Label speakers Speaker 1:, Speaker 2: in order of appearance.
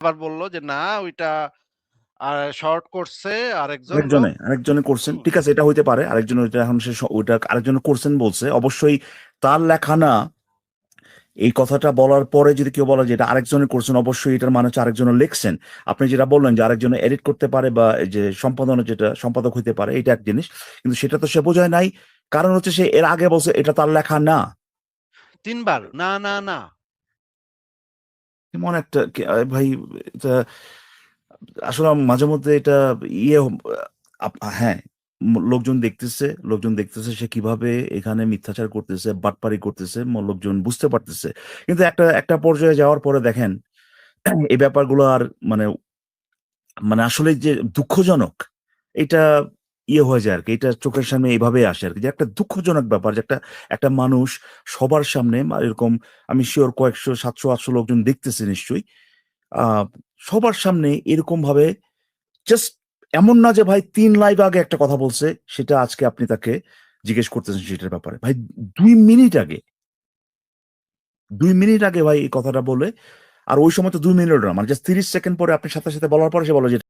Speaker 1: আবার বলল যে, "না ওইটা শর্ট করছে আরেকজন লোক।"
Speaker 2: আরেকজনে করছেন,
Speaker 1: হুম।
Speaker 2: ঠিক আছে, এটা হইতে পারে আরেকজন, ওইটা এখন সে ওইটা আরেকজনে করছেন বলছে, অবশ্যই তার লেখা না। এই কথাটা বলার পরে যদি কেউ বলে যে এটা আরেকজনে করছেন, অবশ্যই এটার মানে হচ্ছে আরেকজনে লিখছেন। আপনি যেটা বললেন যে আরেকজনে এডিট করতে পারে বা এই যে সম্পাদনা, যেটা সম্পাদক হইতে পারে, এটা এক জিনিস, কিন্তু সেটা তো সে বোঝায় নাই। কারণ হচ্ছে সে এর আগে বলছে এটা তার লেখা না।
Speaker 1: ৩ বার না, না, না।
Speaker 2: এমন একটা ভাই, এটা আসলে মাঝে মধ্যে এটা ইয়ে হ্যাঁ, লোকজন দেখতেছে সে কিভাবে এখানে মিথ্যাচার করতেছে, বাটপারি করতেছে, লোকজন বুঝতে পারতেছে। কিন্তু একটা একটা পর্যায়ে যাওয়ার পরে দেখেন এই ব্যাপারগুলো আর মানে মানে আসলে যে দুঃখজনক, এটা হয়ে যায় আরকি। এটা চোখের সামনে এভাবে আসে আরকি। যে একটা দুঃখজনক ব্যাপার যে একটা একটা মানুষ সবার সামনে এরকম, আমি সিউর কয়েকশো, ৭০০, ৮০০ লোকজন দেখতেছে নিশ্চয়ই। আ সবার সামনে এরকমভাবে জাস্ট, এমন না যে ভাই ৩ লাইভ আগে একটা কথা বলছে, সেটা আজকে আপনি তাকে জিজ্ঞেস করতেছেন সেটার ব্যাপারে। ভাই ২ মিনিট আগে, ২ মিনিট আগে ভাই এই কথাটা বলে, আর ওই সময় তো ২ মিনিটও না। মানে জাস্ট ৩০ সেকেন্ড পরে আপনি সাথে বলার পরে সে বলে যে